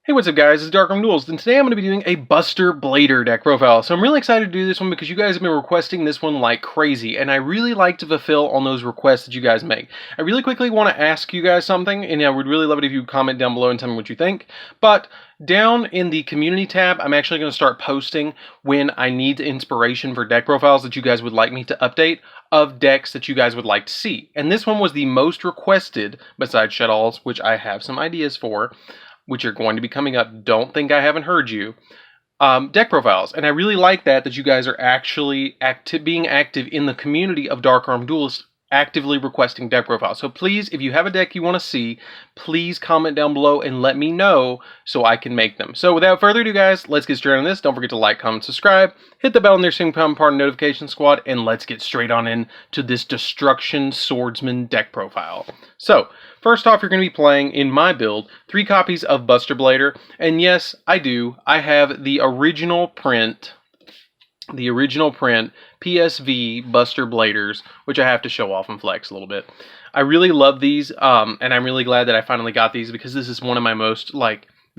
Hey, what's up guys, it's DarkArmedDuelist, and today I'm going to be doing a Buster Blader deck profile. So I'm really excited to do this one because you guys have been requesting this one like crazy, and I really like to fulfill on those requests that you guys make. I really quickly want to ask you guys something, and I would really love it if you comment down below and tell me what you think. But down in the community tab, I'm actually going to start posting when I need inspiration for deck profiles that you guys would like me to update of decks that you guys would like to see. And this one was the most requested, besides Shadowls, which I have some ideas for, which are going to be coming up. Don't think I haven't heard you. Deck profiles. And I really like that you guys are actually being active in the community of DarkArmedDuelist, actively requesting deck profiles. So please, if you have a deck you want to see, please comment down below and let me know so I can make them. So without further ado guys, let's get straight on this. Don't forget to like, comment, subscribe, hit the bell on there so you can become part of the notification squad, and let's get straight on into this Destruction Swordsman deck profile. So, first off, you're going to be playing, in my build, 3 copies of Buster Blader, and yes, I do. I have the original print PSV Buster Bladers, which I have to show off and flex a little bit. I really love these, and I'm really glad that I finally got these because this is one of my most,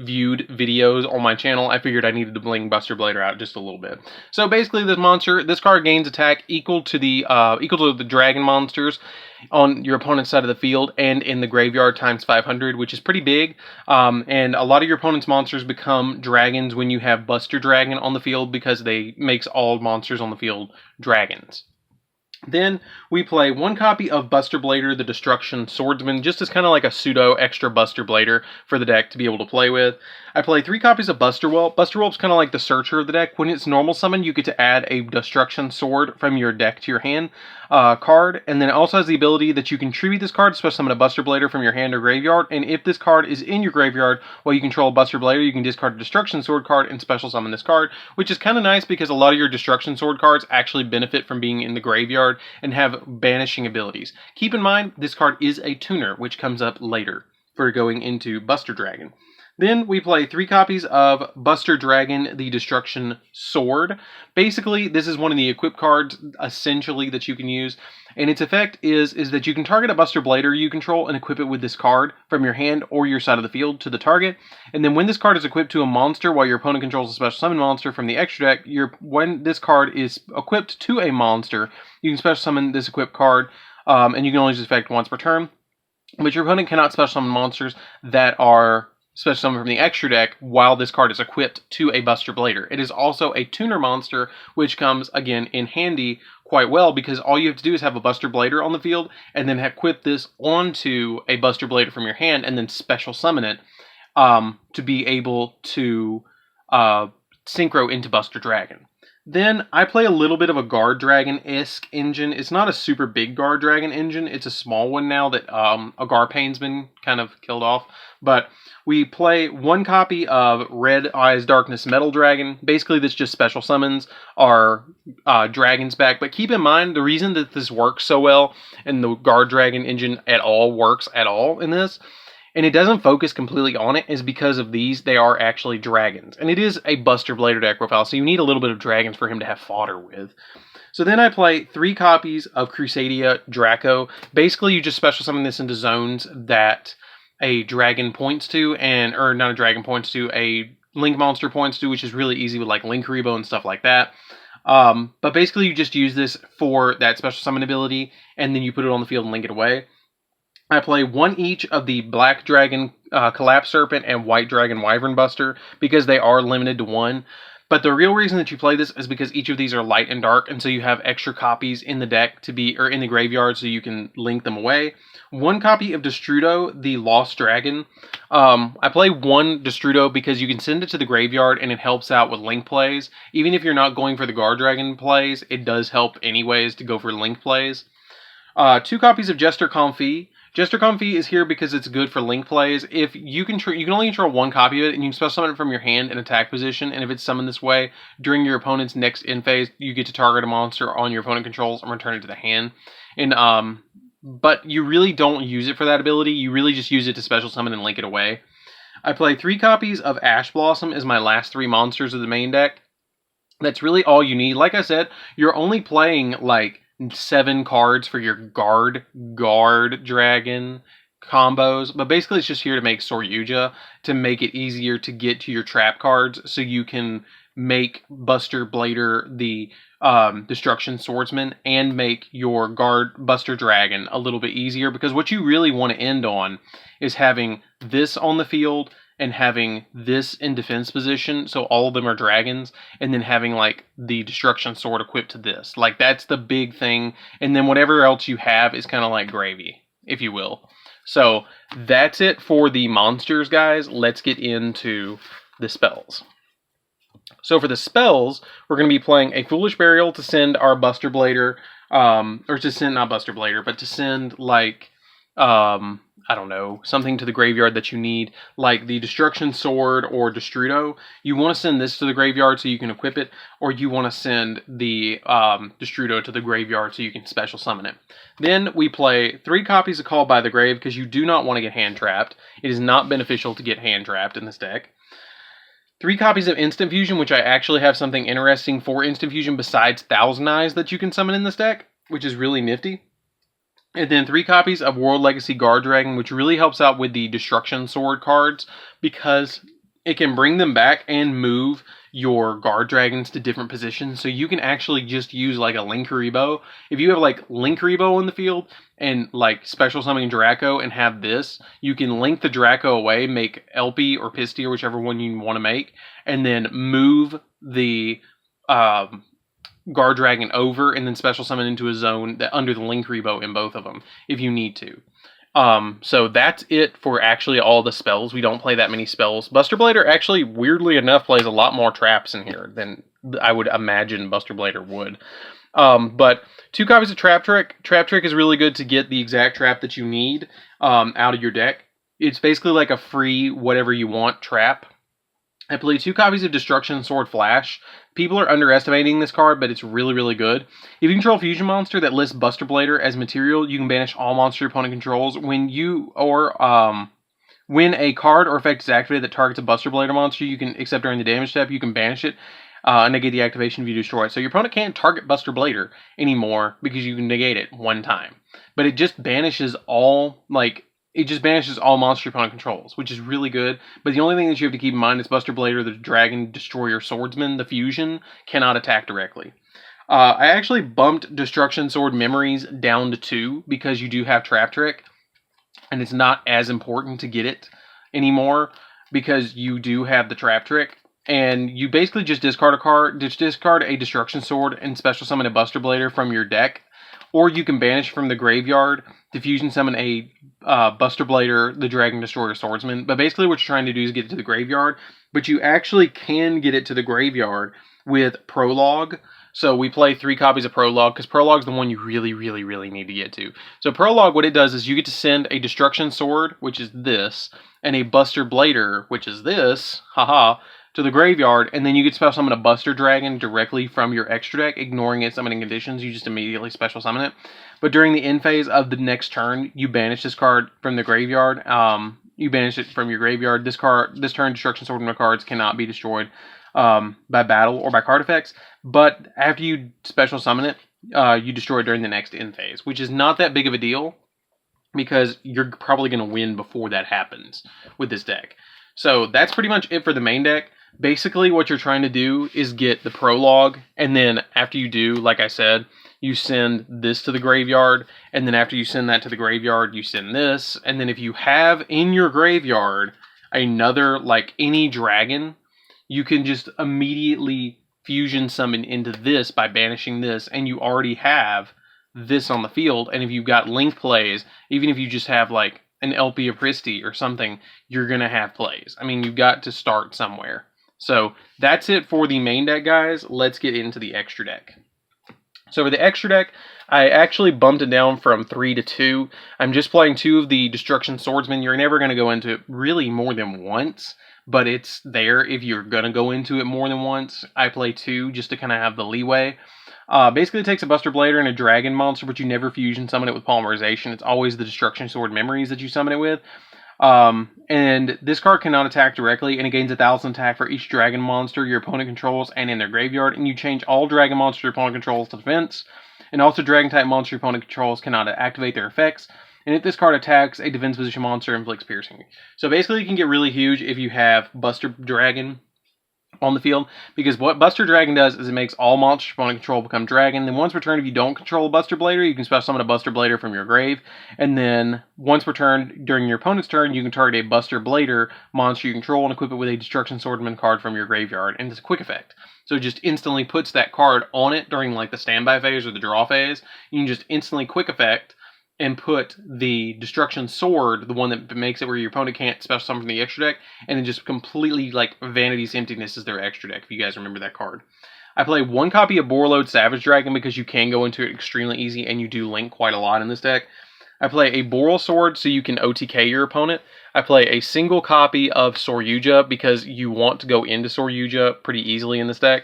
viewed videos on my channel. I figured I needed to bling Buster Blader out just a little bit. So basically, this card gains attack equal to the dragon monsters on your opponent's side of the field and in the graveyard times 500, which is pretty big. And a lot of your opponent's monsters become dragons when you have Buster Dragon on the field because they makes all monsters on the field dragons. Then we play 1 copy of Buster Blader, the Destruction Swordsman, just as kind of like a pseudo extra Buster Blader for the deck to be able to play with. I play 3 copies of Buster Whelp. Buster Whelp's kind of like the Searcher of the deck. When it's normal summon, you get to add a Destruction Sword from your deck to your hand card, and then it also has the ability that you can tribute this card, special summon a Buster Blader from your hand or graveyard, and if this card is in your graveyard while you control Buster Blader, you can discard a Destruction Sword card and special summon this card, which is kind of nice because a lot of your Destruction Sword cards actually benefit from being in the graveyard and have banishing abilities. Keep in mind, this card is a tuner, which comes up later for going into Buster Dragon. Then we play 3 copies of Buster Dragon, the Destruction Sword. Basically, this is one of the equip cards, essentially, that you can use. And its effect is that you can target a Buster Blader you control and equip it with this card from your hand or your side of the field to the target. And then when this card is equipped to a monster while your opponent controls a special summon monster from the extra deck, when this card is equipped to a monster, you can special summon this equipped card, and you can only use this effect once per turn. But your opponent cannot special summon monsters that are special summon from the extra deck while this card is equipped to a Buster Blader. It is also a tuner monster, which comes, again, in handy quite well because all you have to do is have a Buster Blader on the field and then equip this onto a Buster Blader from your hand and then special summon it to be able to synchro into Buster Dragon. Then I play a little bit of a Guard Dragon-esque engine. It's not a super big Guard Dragon engine. It's a small one now that Agarpane's been kind of killed off. But we play 1 copy of Red Eyes Darkness Metal Dragon. Basically, this just special summons our dragons back. But keep in mind, the reason that this works so well and the Guard Dragon engine works at all in this, and it doesn't focus completely on it, is because of these. They are actually dragons. And it is a Buster Blader deck profile, so you need a little bit of dragons for him to have fodder with. So then I play 3 copies of Crusadia Draco. Basically, you just special summon this into zones that a dragon points to, or not a dragon points to, a Link monster points to, which is really easy with like Link Rebo and stuff like that. But basically, you just use this for that special summon ability, and then you put it on the field and link it away. I play 1 each of the Black Dragon Collapse Serpent and White Dragon Wyvern Buster because they are limited to 1. But the real reason that you play this is because each of these are light and dark, and so you have extra copies in the deck or in the graveyard so you can link them away. 1 copy of Destrudo, the Lost Dragon. I play 1 Destrudo because you can send it to the graveyard and it helps out with link plays. Even if you're not going for the Guard Dragon plays, it does help anyways to go for link plays. 2 copies of Jester Comfy. Jester Comfy is here because it's good for link plays. If you can only control 1 copy of it, and you can special summon it from your hand in attack position, and if it's summoned this way, during your opponent's next end phase, you get to target a monster on your opponent controls and return it to the hand. And but you really don't use it for that ability, you really just use it to special summon and link it away. I play 3 copies of Ash Blossom as my last 3 monsters of the main deck. That's really all you need. Like I said, you're only playing like 7 cards for your guard dragon combos, but basically it's just here to make Yugioh, to make it easier to get to your trap cards, so you can make Buster Blader the Destruction Swordsman and make your guard Buster Dragon a little bit easier, because what you really want to end on is having this on the field and having this in defense position, so all of them are dragons, and then having like the Destruction Sword equipped to this. Like, that's the big thing, and then whatever else you have is kind of like gravy, if you will. So that's it for the monsters, guys. Let's get into the spells. So for the spells, we're going to be playing a Foolish Burial to send our Buster Blader, or to send, not Buster Blader, but to send like, I don't know, something to the graveyard that you need, like the Destruction Sword or Destrudo. You want to send this to the graveyard so you can equip it, or you want to send the Destrudo to the graveyard so you can special summon it. Then we play 3 copies of Call by the Grave, because you do not want to get hand trapped. It is not beneficial to get hand trapped in this deck. 3 copies of Instant Fusion, which I actually have something interesting for Instant Fusion besides Thousand Eyes that you can summon in this deck, which is really nifty. And then 3 copies of World Legacy Guard Dragon, which really helps out with the Destruction Sword cards, because it can bring them back and move your Guard Dragons to different positions. So you can actually just use like a Linkuriboh. If you have like Linkuriboh in the field and like special summoning Draco and have this, you can link the Draco away, make Elpy or Pisty or whichever one you want to make, and then move the Guard Dragon over and then special summon into a zone that under the Linkuriboh in both of them if you need to. So that's it for actually all the spells. We don't play that many spells. Buster Blader actually, weirdly enough, plays a lot more traps in here than I would imagine Buster Blader would. But 2 copies of Trap Trick. Trap Trick is really good to get the exact trap that you need out of your deck. It's basically like a free whatever you want trap. I play 2 copies of Destruction Sword Flash. People are underestimating this card, but it's really, really good. If you control a fusion monster that lists Buster Blader as material, you can banish all monster your opponent controls. When a card or effect is activated that targets a Buster Blader monster, you can, except during the damage step, you can banish it and negate the activation if you destroy it. So your opponent can't target Buster Blader anymore because you can negate it one time. But it just banishes all, monster your opponent controls, which is really good. But the only thing that you have to keep in mind is Buster Blader, the Dragon Destroyer Swordsman, the fusion, cannot attack directly. I actually bumped Destruction Sword Memories down to 2 because you do have Trap Trick, and it's not as important to get it anymore because you do have the Trap Trick. And you basically just discard a card, discard a Destruction Sword and special summon a Buster Blader from your deck. Or you can banish from the graveyard to fusion summon a Buster Blader, the Dragon Destroyer Swordsman. But basically what you're trying to do is get it to the graveyard. But you actually can get it to the graveyard with Prologue. So we play 3 copies of Prologue, because Prologue is the one you really, really, really need to get to. So Prologue, what it does is you get to send a Destruction Sword, which is this, and a Buster Blader, which is this, to the graveyard, and then you get special summon a Buster Dragon directly from your extra deck, ignoring its summoning conditions. You just immediately special summon it. But during the end phase of the next turn, you banish this card from the graveyard. You banish it from your graveyard. This turn, Destruction Sword cards cannot be destroyed by battle or by card effects. But after you special summon it, you destroy it during the next end phase, which is not that big of a deal because you're probably going to win before that happens with this deck. So that's pretty much it for the main deck. Basically, what you're trying to do is get the Prologue, and then after you do, like I said, you send this to the graveyard, and then after you send that to the graveyard, you send this, and then if you have in your graveyard another, like any dragon, you can just immediately fusion summon into this by banishing this, and you already have this on the field, and if you've got link plays, even if you just have like an LP or Pristy or something, you're going to have plays. I mean, you've got to start somewhere. So that's it for the main deck, guys. Let's get into the extra deck. So for the extra deck, I actually bumped it down from 3 to 2. I'm just playing 2 of the Destruction Swordsmen. You're never going to go into it really more than once, but it's there if you're going to go into it more than once. I play 2 just to kind of have the leeway. Basically, it takes a Buster Blader and a Dragon monster, but you never fusion summon it with Polymerization. It's always the Destruction Sword Memories that you summon it with. And this card cannot attack directly, and it gains 1,000 attack for each dragon monster your opponent controls and in their graveyard, and you change all dragon monster your opponent controls to defense, and also dragon type monster your opponent controls cannot activate their effects, And if this card attacks a defense position monster, inflicts piercing. So basically, it can get really huge if you have Buster Dragon on the field, because what Buster Dragon does is it makes all monsters you want to control become dragon. Then once per turn, if you don't control a Buster Blader, you can special summon a Buster Blader from your grave. And then once per turn, during your opponent's turn, you can target a Buster Blader monster you control and equip it with a Destruction Swordman card from your graveyard. And it's a quick effect. So it just instantly puts that card on it during like the standby phase or the draw phase. You can just instantly quick effect and put the Destruction Sword, the one that makes it where your opponent can't special summon from the extra deck, and then just completely, like, Vanity's Emptiness is their extra deck, if you guys remember that card. I play 1 copy of Borreload Savage Dragon because you can go into it extremely easy, and you do link quite a lot in this deck. I play a Boral Sword so you can OTK your opponent. I play a single copy of Yugioh because you want to go into Yugioh pretty easily in this deck.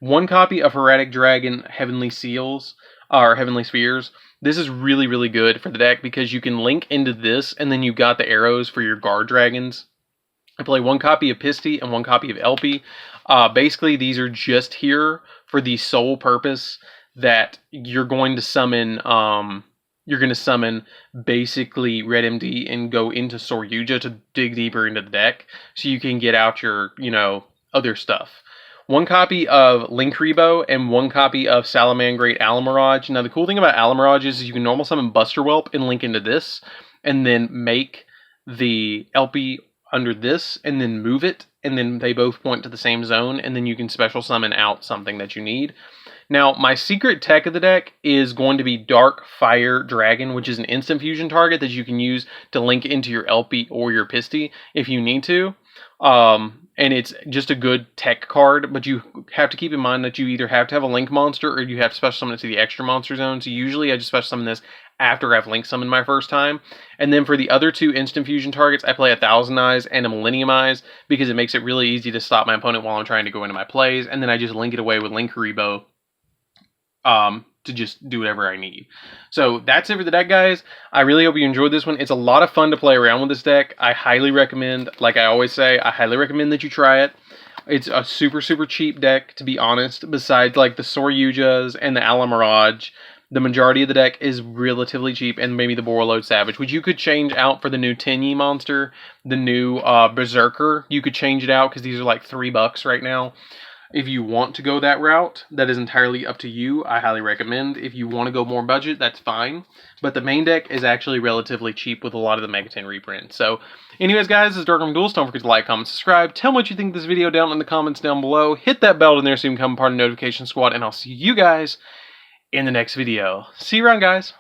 1 copy of Heretic Dragon Heavenly Seals, or Heavenly Spheres. This is really, really good for the deck because you can link into this and then you've got the arrows for your guard dragons. I play 1 copy of Pisty and 1 copy of LP. Basically, these are just here for the sole purpose that you're going to summon basically Red MD and go into Yugioh to dig deeper into the deck so you can get out your, other stuff. 1 copy of Linkuriboh and 1 copy of Salamangreat Alamirage. Now, the cool thing about Alamirage is you can normal summon Buster Whelp and link into this, and then make the LP under this, and then move it, and then they both point to the same zone, and then you can special summon out something that you need. Now, my secret tech of the deck is going to be Dark Fire Dragon, which is an instant fusion target that you can use to link into your LP or your Pisty if you need to. And it's just a good tech card, but you have to keep in mind that you either have to have a link monster or you have to special summon it to the extra monster zone. So usually I just special summon this after I've link summoned my first time. And then for the other 2 instant fusion targets, I play a Thousand Eyes and a Millennium Eyes because it makes it really easy to stop my opponent while I'm trying to go into my plays. And then I just link it away with Linkuriboh to just do whatever I need. So that's it for the deck, guys. I really hope you enjoyed this one. It's a lot of fun to play around with this deck. I highly recommend, like I always say, I highly recommend that you try it. It's a super, super cheap deck, to be honest. Besides like the Yugiohs and the Alamirage, the majority of the deck is relatively cheap, and maybe the Borreload Savage, which you could change out for the new Tenyi monster, the new Berserker. You could change it out because these are like $3 right now. If you want to go that route, that is entirely up to you. I highly recommend. If you want to go more budget, that's fine. But the main deck is actually relatively cheap with a lot of the Mega 10 reprints. So, anyways, guys, this is DarkArmedDuelist. Don't forget to like, comment, subscribe. Tell me what you think of this video down in the comments down below. Hit that bell in there so you can become part of the notification squad. And I'll see you guys in the next video. See you around, guys.